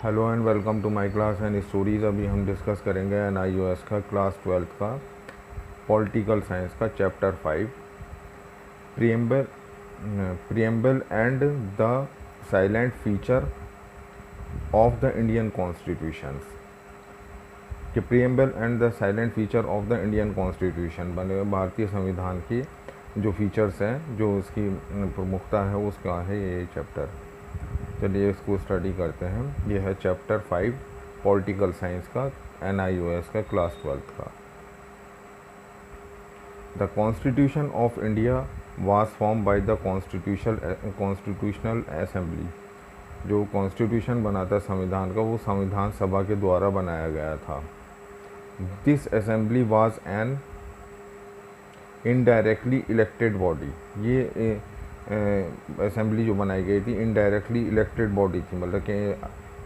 Hello and welcome to my class and stories. अभी हम discuss करेंगे NIOS का क्लास 12th का पॉलिटिकल साइंस का chapter 5 preamble and the silent feature of the Indian constitutions. कि preamble and the silent feature of the Indian constitution बने भारतीय संविधान की जो फीचर्स हैं, जो उसकी प्रमुखता है, उसका है ये चैप्टर। चलिए इसको स्टडी करते हैं। ये है चैप्टर 5 पॉलिटिकल साइंस का NIOS का क्लास 12th का। The constitution of India was form by the constitutional assembly. जो कॉन्स्टिट्यूशन बना था संविधान का, वो संविधान सभा के द्वारा बनाया गया था। This assembly was an indirectly elected body. ये असेंबली जो बनाई गई थी इनडायरेक्टली इलेक्टेड बॉडी थी, मतलब कि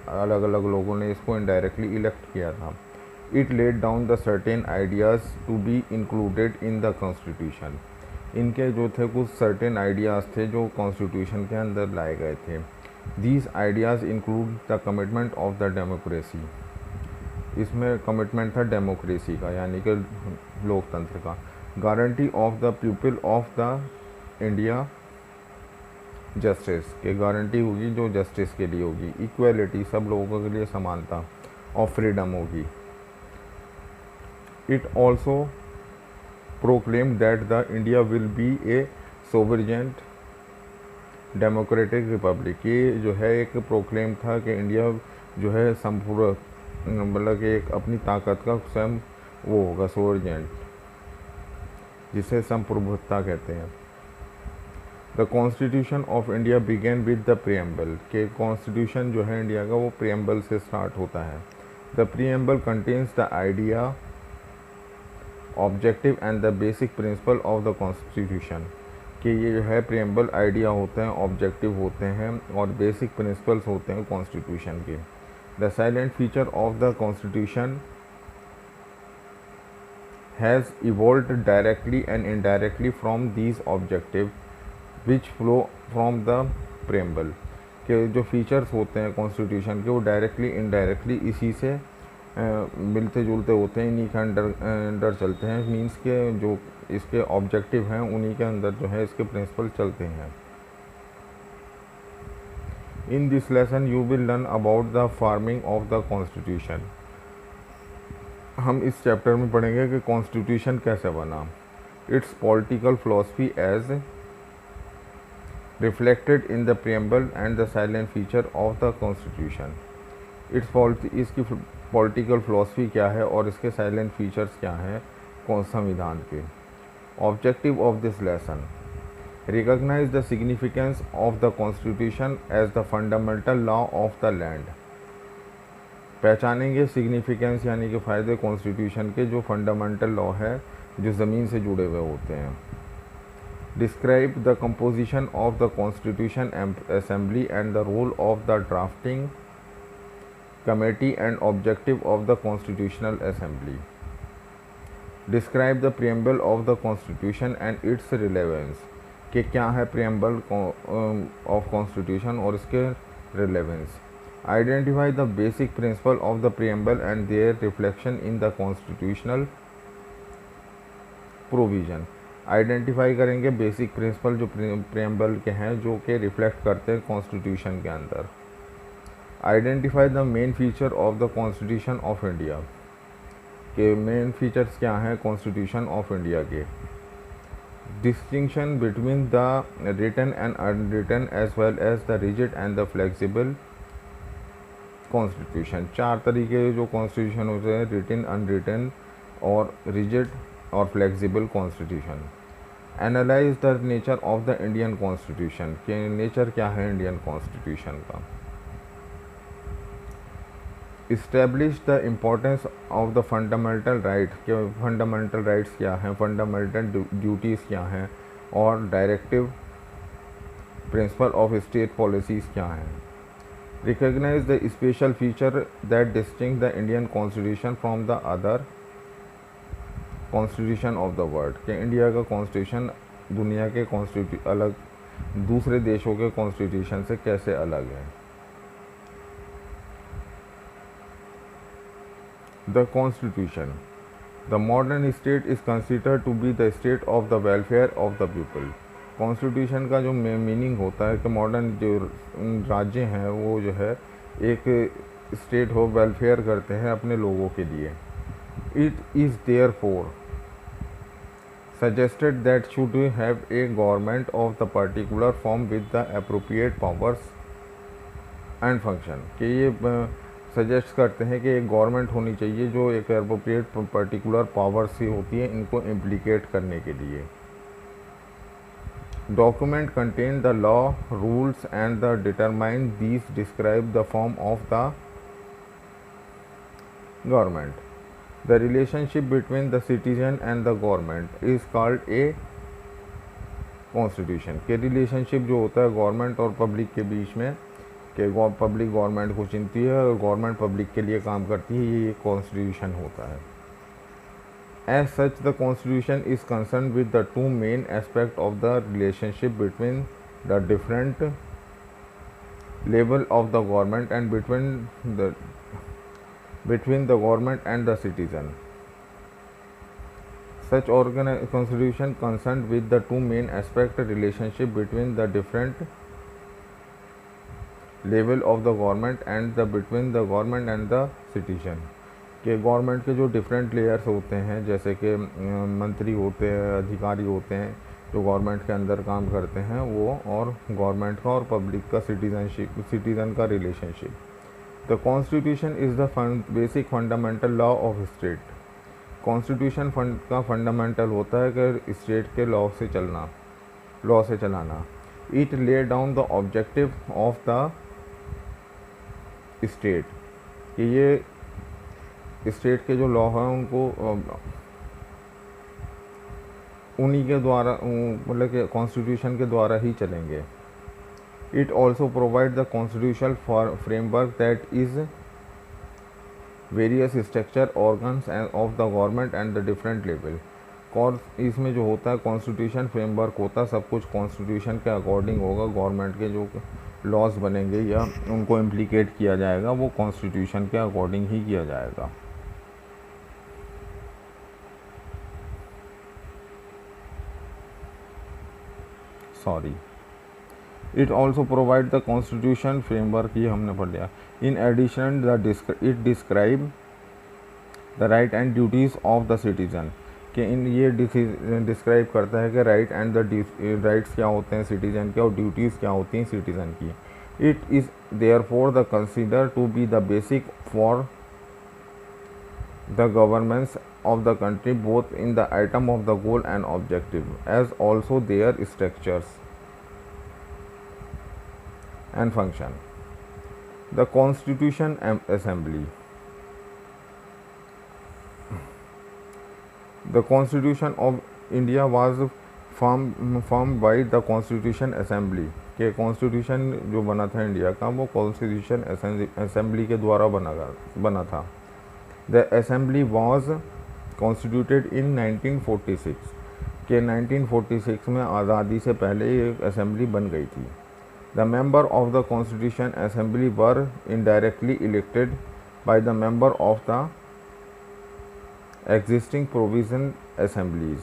अलग अलग लोगों ने इसको इनडायरेक्टली इलेक्ट किया था। It laid down the certain ideas to be included in the constitution. इनके जो थे कुछ सर्टेन आइडियाज़ थे जो कॉन्स्टिट्यूशन के अंदर लाए गए थे। These ideas include the commitment of the democracy. इसमें कमिटमेंट था डेमोक्रेसी का, यानी कि लोकतंत्र का। Guarantee of the people of the India justice, के गारंटी होगी जो जस्टिस के लिए होगी। इक्वलिटी, सब लोगों के लिए समानता। और फ्रीडम होगी। It also proclaim that the India will be A sovereign democratic Republic. ये जो है एक प्रोक्लेम था कि इंडिया जो है संपूर्ण, मतलब कि एक अपनी ताकत का स्वयं वो होगा, सोवरेन, जिसे संप्रभुता कहते हैं। The constitution of India begin with the preamble. के कॉन्स्टिट्यूशन जो है इंडिया का वो प्रियम्बल से स्टार्ट होता है। The preamble contains the idea, objective and the basic principle of the constitution. कि ये जो है प्रियम्बल आइडिया होते हैं, ऑब्जेक्टिव होते हैं और बेसिक प्रिंसिपल्स होते हैं कॉन्स्टिट्यूशन के। The silent feature of the constitution has evolved directly and indirectly from these objective which flow from the preamble. के जो फीचर्स होते हैं कॉन्स्टिट्यूशन के, वो डायरेक्टली इनडायरेक्टली इसी से मिलते जुलते होते हैं, इन्हीं के अंडर चलते हैं। मीन्स के जो इसके ऑब्जेक्टिव हैं उन्हीं के अंदर जो है इसके प्रिंसिपल चलते हैं। In this lesson you will learn about the framing of the constitution. हम इस चैप्टर में पढ़ेंगे कि कॉन्स्टिट्यूशन कैसे बना। Its political philosophy as reflected in the preamble and the silent feature of the constitution। इसकी पॉलिटिकल फिलॉसफी क्या है और इसके साइलेंट फीचर्स क्या हैं संविधान के। Objective of this lesson, recognise the significance of the constitution as the fundamental law of the land. पहचानेंगे सिग्निफिकेंस यानी कि फ़ायदे कॉन्स्टिट्यूशन के जो फंडामेंटल लॉ है, जो ज़मीन से जुड़े हुए होते हैं। Describe the composition of the Constitution Assembly and the role of the drafting committee and objective of the Constitutional Assembly। Describe the preamble of the Constitution and its relevance। कि क्या है preamble of Constitution और इसके relevance। Identify the basic principle of the preamble and their reflection in the constitutional provision। Identify करेंगे basic principle जो preamble के हैं, जो कि रिफ्लेक्ट करते हैं कॉन्स्टिट्यूशन के अंदर। Identify the main feature of the constitution of India. के मेन फीचर्स क्या हैं कॉन्स्टिट्यूशन ऑफ इंडिया के। Distinction between the written and unwritten as well as the rigid and the flexible constitution. 4 तरीके जो कॉन्स्टिट्यूशन होते हैं, रिटन, अनरिटन और rigid और flexible constitution. Analyse the nature of the Indian constitution. के nature क्या है इंडियन कॉन्स्टिट्यूशन का। Establish the importance of the fundamental right. के फंडामेंटल राइट्स क्या हैं, फंडामेंटल ड्यूटीज़ क्या हैं और directive principle of state policies क्या हैं। Recognise the special feature that distinguish the Indian constitution from the other constitution of the world. के India का कॉन्स्टिट्यूशन दुनिया के अलग दूसरे देशों के कॉन्स्टिट्यूशन से कैसे अलग है। The constitution, the modern state is considered to be the state of the welfare of the people. Constitution का जो मीनिंग होता है कि मॉडर्न जो राज्य हैं वो जो है एक स्टेट हो वेलफेयर करते हैं अपने लोगों के लिए। It is therefore suggested that should have a government of the particular form with the appropriate powers and function, कि ये सजेस्ट करते हैं कि एक गवर्नमेंट होनी चाहिए जो एक एप्रोप्रिएट पर्टिकुलर पावर से होती है इनको इम्प्लीकेट करने के लिए। Document contain the law rules and the determine these describe the form of the government. The relationship between the citizen and the government is called a constitution। के relationship जो होता है गवर्नमेंट और पब्लिक के बीच में, कि पब्लिक गवर्नमेंट को चुनती है और गवर्नमेंट पब्लिक के लिए काम करती है, ये कॉन्स्टिट्यूशन होता है। As such the constitution is concern with the two main aspect of the relationship between the different level of the government and between the government and the citizen. Such constitution concerned with the two main aspect relationship between the different level of the government and the between the government and the citizen। कि government के जो different layers होते हैं जैसे कि मंत्री होते हैं, अधिकारी होते हैं जो गवर्नमेंट के अंदर काम करते हैं वो, और गवर्नमेंट का और पब्लिक का सिटीज़न का relationship. The Constitution is the basic fundamental law of state। Constitution का फंडामेंटल होता है कि स्टेट के लॉ से चलाना। It lay down the objective of the state, कि ये स्टेट के जो लॉ हैं उनको उन्हीं के द्वारा, मतलब कि कॉन्स्टिट्यूशन के द्वारा ही चलेंगे। It also provides the constitutional framework that is various structure organs of the government and the different level। और इसमें जो होता है कॉन्स्टिट्यूशन फ्रेमवर्क होता है, सब कुछ कॉन्स्टिट्यूशन के अकॉर्डिंग होगा। गवर्नमेंट के जो लॉज बनेंगे या उनको इम्प्लीकेट किया जाएगा वो कॉन्स्टिट्यूशन के अकॉर्डिंग ही किया जाएगा। It also provides the constitution framework, ये हमने पढ़ लिया। In addition, it describe the right and duties of the citizen, कि इन ये डिस्क्राइब करता है कि राइट एंड द राइट्स क्या होते हैं सिटीज़न के और ड्यूटीज़ क्या होती हैं सिटीज़न की। It is therefore the consider to be the basic for the governance of the country both in the item of the goal and objective as also their structures and function। The Constitution Assembly। The Constitution of India was formed by the Constitution Assembly। के constitution जो बना था India का वो constitution assembly के द्वारा बना था। The Assembly was constituted in 1946। के 1946 में आज़ादी से पहले एक असेंबली बन गई थी। The member of the Constitution Assembly were indirectly elected by the member of the existing provision assemblies।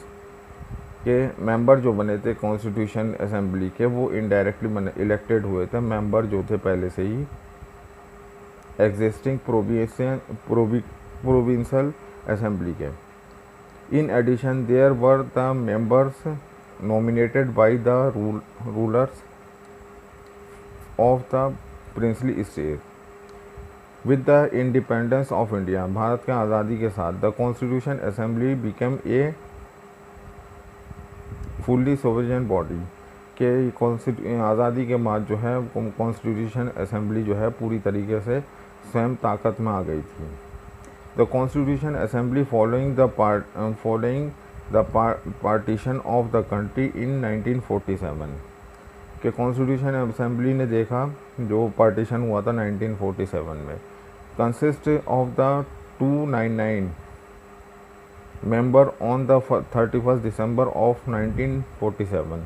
के मेंबर जो बने थे कॉन्स्टिट्यूशन असेंबली के वो इनडायरेक्टली इलेक्टेड हुए थे, मेंबर जो थे पहले से ही एग्जिस्टिंग प्रोविंशियल असेंबली के। In addition there were the members nominated by the rulers of the princely state. With the independence of India, Bharat के आज़ादी के साथ the constitution assembly became a fully sovereign body. के आज़ादी के बाद जो है कॉन्स्टिट्यूशन असेंबली जो है पूरी तरीके से स्वयं ताकत में आ गई थी। The constitution assembly following the partition of the country in 1947। के कॉन्स्टिट्यूशन असेंबली ने देखा जो पार्टीशन हुआ था 1947 में। Consist of the 299 member on the 31 December of 1947।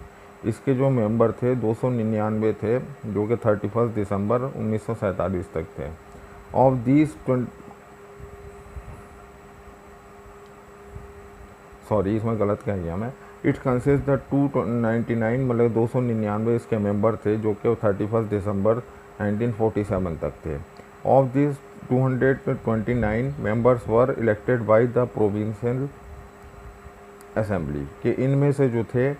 इसके जो मेंबर थे 299 थे जो कि 31 दिसंबर 1947 तक थे। ऑफ दीज सॉरी इसमें गलत कह दिया मैं। इट कंसिस्ट द 299 मतलब 299 इसके मेंबर थे जो कि 31 दिसंबर 1947 तक थे। Of this 229 members were elected by the provincial assembly, कि इनमें से जो थे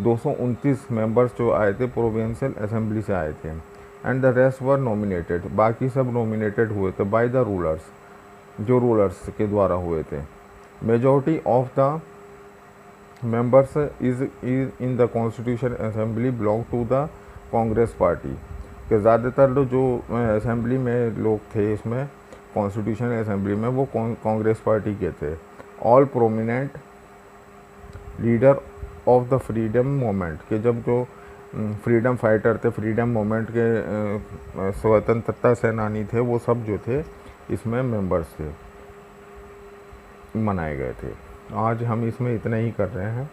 229 मेंबर्स जो आए थे प्रोविंशियल असेंबली से आए थे। And the rest were nominated, बाकी सब नॉमिनेटेड हुए थे बाय द रूलर्स, जो रूलर्स के द्वारा हुए थे। Majority of the members is in the constitution assembly belong to the Congress party, के ज़्यादातर जो असेंबली में लोग थे इसमें कॉन्स्टिट्यूशन असेंबली में वो कांग्रेस पार्टी के थे। All prominent leader of the freedom movement, के जब जो फ्रीडम फाइटर थे, फ्रीडम मूवमेंट के स्वतंत्रता सेनानी थे, वो सब जो थे इसमें मेंबर्स थे, मनाए गए थे। आज हम इसमें इतना ही कर रहे हैं,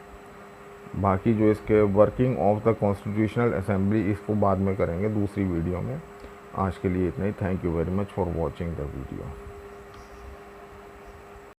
बाकी जो इसके working of the constitutional assembly इसको बाद में करेंगे दूसरी वीडियो में। आज के लिए इतना ही। Thank you very much for watching the video.